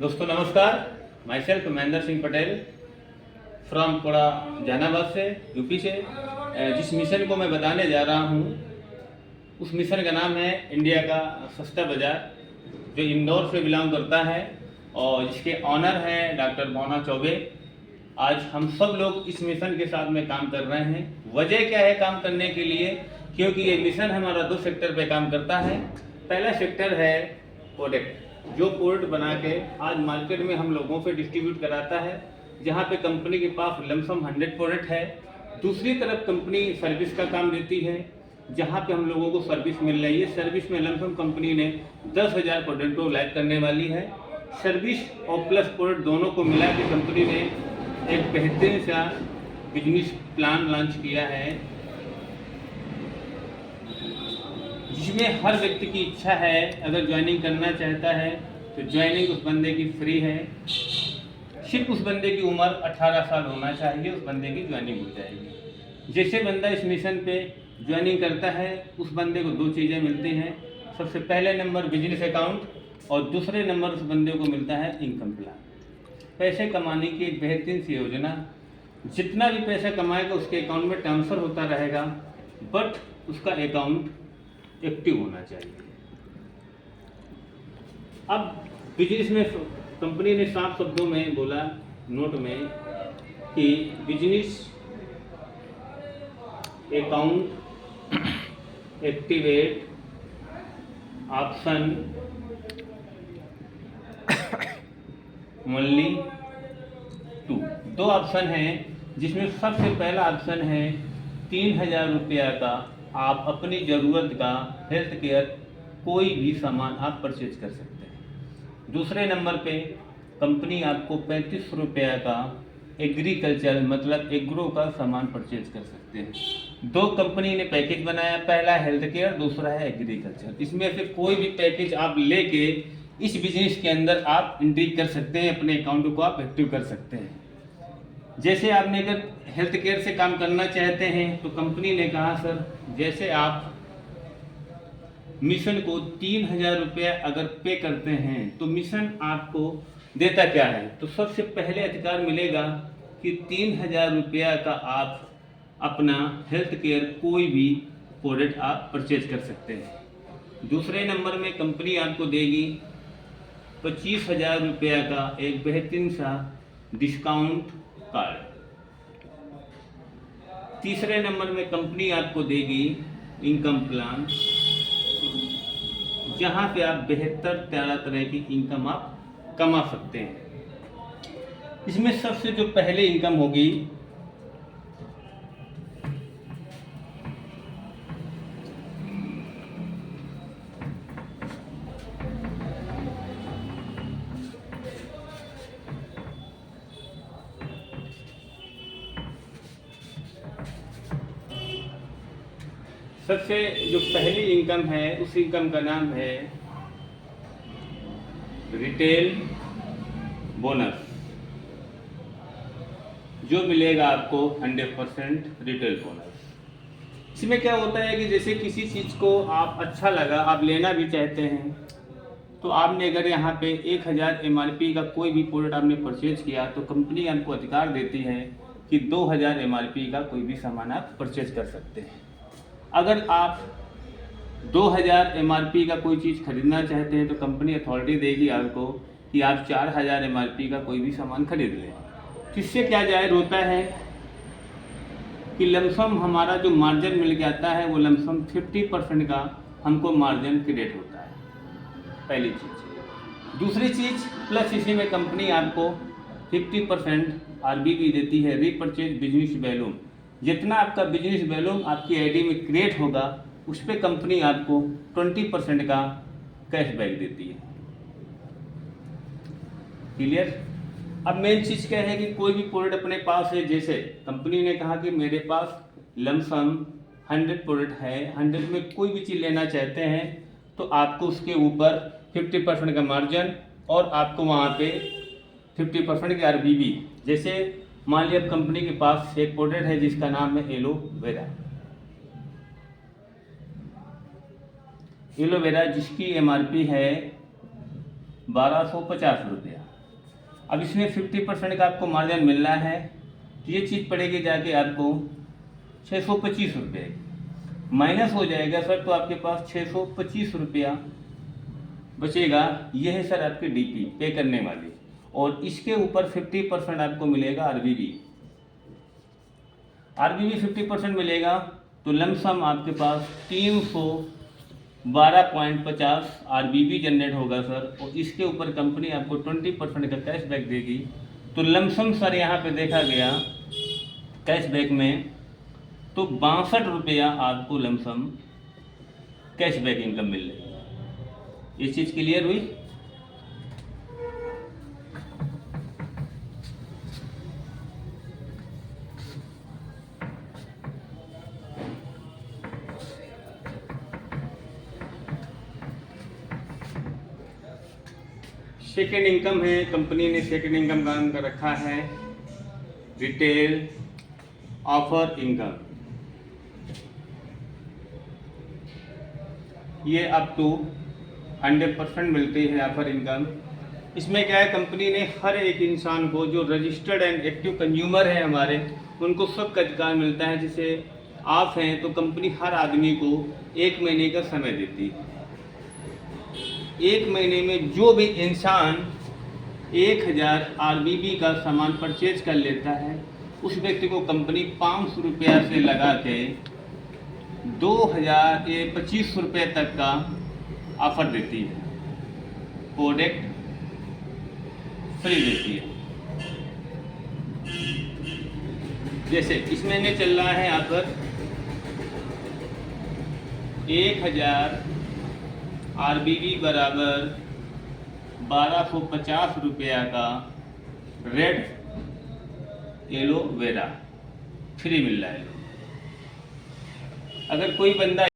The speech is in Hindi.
दोस्तों नमस्कार। Myself Mahendra Singh Patel from Kora Jahanabad से, यूपी से। जिस मिशन को मैं बताने जा रहा हूँ उस मिशन का नाम है इंडिया का सस्ता बाज़ार, जो इंदौर से बिलोंग करता है और जिसके ऑनर हैं डॉक्टर मोना चौबे। आज हम सब लोग इस मिशन के साथ में काम कर रहे हैं। वजह क्या है काम करने के लिए? क्योंकि ये मिशन हमारा 2 सेक्टर पे काम करता है। पहला सेक्टर है प्रोडक्ट, जो प्रोडक्ट बना के आज मार्केट में हम लोगों पे डिस्ट्रीब्यूट कराता है, जहाँ पे कंपनी के पास लमसम 100 प्रोडक्ट है। दूसरी तरफ कंपनी सर्विस का काम देती है, जहाँ पे हम लोगों को सर्विस मिल रही है। सर्विस में लमसम कंपनी ने 10,000 प्रोडक्ट को लाइव करने वाली है। सर्विस और प्लस प्रोडक्ट दोनों को मिला के कंपनी ने एक बेहतरीन सा बिजनेस प्लान लॉन्च किया है, जिसमें हर व्यक्ति की इच्छा है, अगर ज्वाइनिंग करना चाहता है तो ज्वाइनिंग उस बंदे की फ्री है। सिर्फ उस बंदे की उम्र 18 साल होना चाहिए, उस बंदे की ज्वाइनिंग हो जाएगी। जैसे बंदा इस मिशन पे ज्वाइनिंग करता है उस बंदे को 2 चीज़ें मिलती हैं। सबसे पहले नंबर बिजनेस अकाउंट और दूसरे नंबर उस बंदे को मिलता है इनकम प्लान। पैसे कमाने की एक बेहतरीन सी योजना। जितना भी पैसा कमाएगा उसके अकाउंट में ट्रांसफ़र होता रहेगा, बट उसका अकाउंट एक्टिव होना चाहिए। अब बिजनेस में कंपनी ने साफ शब्दों में बोला नोट में कि business account activate option only 2 option हैं, जिसमें सबसे पहला ऑप्शन है 3,000 रुपया का आप अपनी ज़रूरत का हेल्थ केयर कोई भी सामान आप परचेज कर सकते हैं। दूसरे नंबर पे कंपनी आपको 35 रुपया का एग्रीकल्चर मतलब एग्रो का सामान परचेज कर सकते हैं। 2 कंपनी ने पैकेज बनाया, पहला हेल्थ केयर, दूसरा है एग्रीकल्चर। इसमें से कोई भी पैकेज आप लेके इस बिजनेस के अंदर आप एंट्री कर सकते हैं, अपने अकाउंट को आप एक्टिव कर सकते हैं। जैसे आपने अगर हेल्थ केयर से काम करना चाहते हैं तो कंपनी ने कहा सर, जैसे आप मिशन को 3,000 रुपया अगर पे करते हैं तो मिशन आपको देता क्या है? तो सबसे पहले अधिकार मिलेगा कि 3,000 रुपया का आप अपना हेल्थ केयर कोई भी प्रोडक्ट आप परचेज कर सकते हैं। दूसरे नंबर में कंपनी आपको देगी 25,000 रुपया का एक बेहतरीन सा डिस्काउंट कार्ड। तीसरे नंबर में कंपनी आपको देगी इनकम प्लान, जहां पे आप बेहतर तरह की इनकम आप कमा सकते हैं। इसमें सबसे जो पहले इनकम होगी सबसे जो पहली इनकम है उस इनकम का नाम है रिटेल बोनस, जो मिलेगा आपको 100% रिटेल बोनस। इसमें क्या होता है कि जैसे किसी चीज़ को आप अच्छा लगा, आप लेना भी चाहते हैं, तो आपने अगर यहाँ पे 1,000 MRP का कोई भी प्रोडक्ट आपने परचेज किया तो कंपनी आपको अधिकार देती है कि 2,000 MRP का कोई भी सामान आप परचेज कर सकते हैं। अगर आप 2,000 MRP का कोई चीज़ खरीदना चाहते हैं तो कंपनी अथॉरिटी देगी आपको कि आप 4,000 MRP का कोई भी सामान खरीद लें। इससे क्या जाहिर होता है कि लमसम हमारा जो मार्जिन मिल के आता है वो लमसम 50% का हमको मार्जिन क्रिएट होता है, पहली चीज़। दूसरी चीज़ प्लस इसी में कंपनी आपको 50% RBV देती है, रीपरचेज बिजनेस वैल्यूम। जितना आपका बिजनेस वैल्यूम आपकी आईडी में क्रिएट होगा उस पर कंपनी आपको 20% का कैशबैक देती है। क्लियर? अब मेन चीज़ क्या है कि कोई भी प्रोडक्ट अपने पास है, जैसे कंपनी ने कहा कि मेरे पास लमसम 100 प्रोडक्ट है, 100 में कोई भी चीज़ लेना चाहते हैं तो आपको उसके ऊपर 50% का मार्जिन और आपको वहाँ पे 50% की RBV। जैसे मान लिया कंपनी के पास एक प्रोडक्ट है जिसका नाम है एलोवेरा, जिसकी MRP है 1,250 रुपया। अब इसमें 50% का आपको मार्जिन मिलना है, तो ये चीज़ पड़ेगी जाके आपको 625 रुपये, माइनस हो जाएगा सर, तो आपके पास 625 रुपया बचेगा। ये है सर आपकी डीपी पे करने वाली, और इसके ऊपर 50% आपको मिलेगा आरबीबी। आरबीबी 50% मिलेगा, तो लमसम आपके पास 312.50 आरबीबी जनरेट होगा सर, और इसके ऊपर कंपनी आपको 20% का कैशबैक देगी। तो लमसम सर यहाँ पे देखा गया कैशबैक में तो 62 रुपया आपको लमसम कैशबैक इनकम मिल रही है। ये चीज़ क्लियर हुई? सेकेंड इनकम है, कंपनी ने सेकेंड इनकम काम कर रखा है रिटेल ऑफर इनकम। ये अप टू 100% मिलती है ऑफर इनकम। इसमें क्या है, कंपनी ने हर एक इंसान को जो रजिस्टर्ड एंड एक्टिव कंज्यूमर है हमारे, उनको सबका अधिकार मिलता है। जैसे आप हैं तो कंपनी हर आदमी को 1 महीने का समय देती है। 1 महीने में जो भी इंसान 1000 आरबीबी का सामान परचेज कर लेता है, उस व्यक्ति को कंपनी 500 रुपया से लगा के 2500 रुपये तक का ऑफर देती है, प्रोडक्ट फ्री देती है। जैसे इस महीने चल रहा है यहाँ पर 1000 आरबीबी बराबर 1250 रुपया का रेड एलोवेरा फ्री मिल रहा है। अगर कोई बंदा